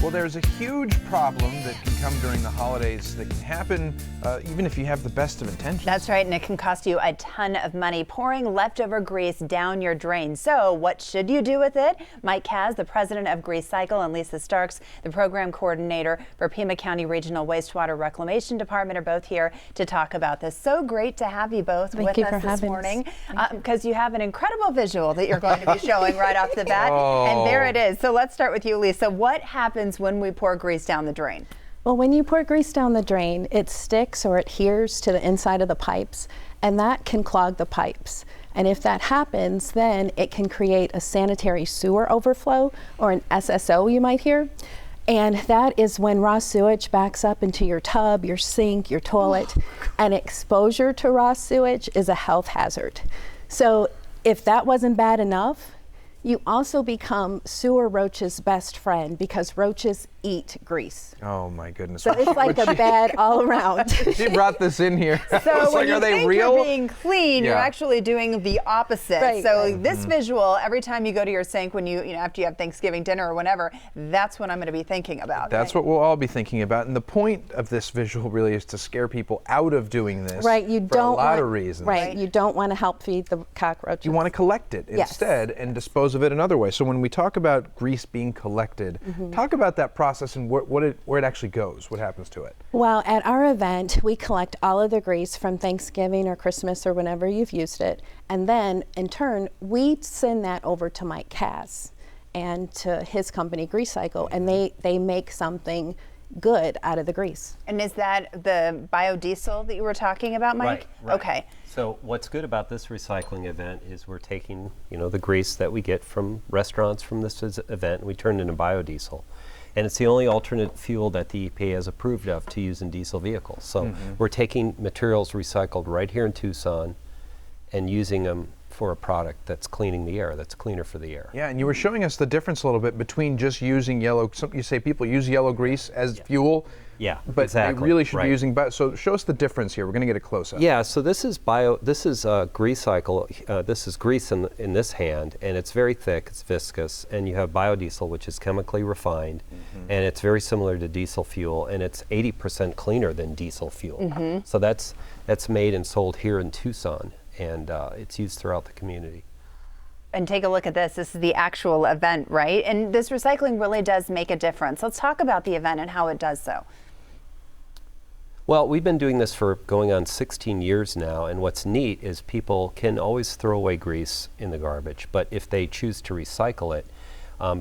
Well, there's a huge problem that can come during the holidays that can happen even if you have the best of intentions. That's right, and it can cost you a ton of money pouring leftover grease down your drain. So what should you do with it? Mike Kaz, the president of Grecycle, and Lisa Starks, the program coordinator for Pima County Regional Wastewater Reclamation Department, are both here to talk about this. So great to have you both with us this morning, because you have an incredible visual that you're going to be showing right off the bat. And there it is. So let's start with you, Lisa. What happens when we pour grease down the drain? Well, when you pour grease down the drain, it sticks or adheres to the inside of the pipes, and that can clog the pipes. And if that happens, then it can create a sanitary sewer overflow, or an SSO you might hear. And that is when raw sewage backs up into your tub, your sink, your toilet, and exposure to raw sewage is a health hazard. So if that wasn't bad enough, you also become sewer roaches' best friend, because roaches eat grease. Oh my goodness. So it's like a bad all around. She brought this in here. So when like, you are they think real? you're being clean, you're actually doing the opposite. Right, so this visual, every time you go to your sink, when you know, after you have Thanksgiving dinner or whenever, that's what I'm going to be thinking about. That's what we'll all be thinking about. And the point of this visual really is to scare people out of doing this. Right, you for don't a lot want, of reasons. Right, you don't want to help feed the cockroaches. You want to collect it instead and dispose of it another way. So when we talk about grease being collected, talk about that process and where it actually goes. What happens to it? Well, at our event, we collect all of the grease from Thanksgiving or Christmas or whenever you've used it, and then in turn, we send that over to Mike Kaz and to his company, Grecycle, and they make something good out of the grease. And is that the biodiesel that you were talking about, Mike? Right. Okay. So what's good about this recycling event is we're taking, the grease that we get from restaurants from this event, and we turn it into biodiesel. And it's the only alternate fuel that the EPA has approved of to use in diesel vehicles. So we're taking materials recycled right here in Tucson and using them for a product that's cleaning the air, that's cleaner for the air. Yeah, and you were showing us the difference a little bit between just using yellow. You say people use yellow grease as fuel. Yeah, but exactly. they really should be using so show us the difference here. We're going to get a close up. Yeah, so this is Grecycle. This is grease in this hand, and it's very thick, it's viscous, and you have biodiesel, which is chemically refined, and it's very similar to diesel fuel, and it's 80% cleaner than diesel fuel. So that's made and sold here in Tucson, and it's used throughout the community. And take a look at this. This is the actual event, right? And this recycling really does make a difference. Let's talk about the event and how it does so. Well, we've been doing this for going on 16 years now, and what's neat is people can always throw away grease in the garbage, but if they choose to recycle it,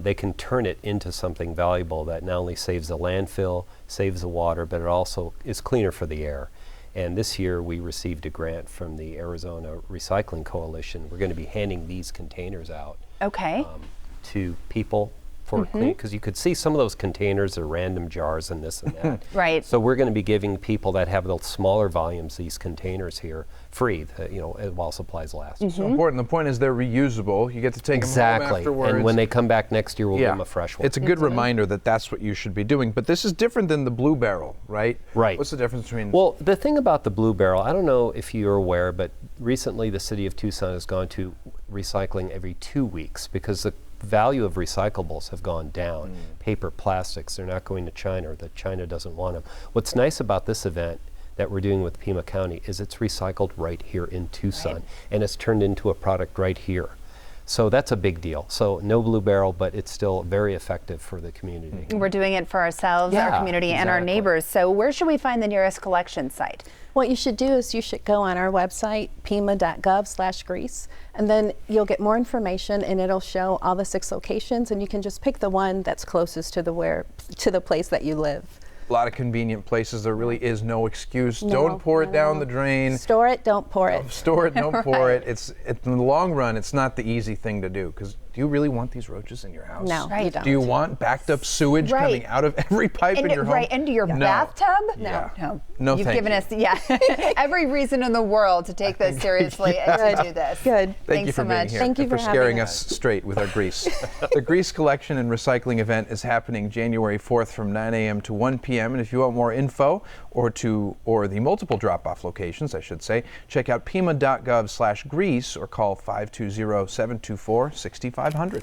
they can turn it into something valuable that not only saves the landfill, saves the water, but it also is cleaner for the air. And this year we received a grant from the Arizona Recycling Coalition. We're going to be handing these containers out to people for clean, because you could see some of those containers are random jars and this and that. Right. So we're going to be giving people that have the smaller volumes these containers here free, while supplies last. So important. The point is they're reusable. You get to take them home afterwards. And when they come back next year, we'll give them a fresh one. It's a good reminder that that's what you should be doing. But this is different than the Blue Barrel, right? Right. What's the difference between? Well, the thing about the Blue Barrel, I don't know if you're aware, but recently the city of Tucson has gone to recycling every 2 weeks because the value of recyclables have gone down. Paper, plastics, they're not going to China, or that China doesn't want them. What's nice about this event that we're doing with Pima County is it's recycled right here in Tucson, and it's turned into a product right here. So that's a big deal. So no Blue Barrel, but it's still very effective for the community. We're doing it for ourselves, our community, and our neighbors. So where should we find the nearest collection site? What you should do is you should go on our website, pima.gov/grease, and then you'll get more information, and it'll show all the 6 locations, and you can just pick the one that's closest to the place that you live. A lot of convenient places. There really is no excuse. Don't pour it down the drain. Store it, don't pour it. Store it, don't pour it. It's in the long run, it's not the easy thing to do, because do you really want these roaches in your house? No, you don't. Do you want backed up sewage coming out of every pipe in your home? Right, into your bathtub? No. No, You've given us every reason in the world to take this seriously and to do this. Good. Thank you for so being much. here. Thank you and for for scaring having us straight with our grease. The Grease Collection and Recycling event is happening January 4th from 9 a.m. to 1 p.m. And if you want more info or the multiple drop-off locations, I should say, check out pima.gov/grease or call 520-724-6500.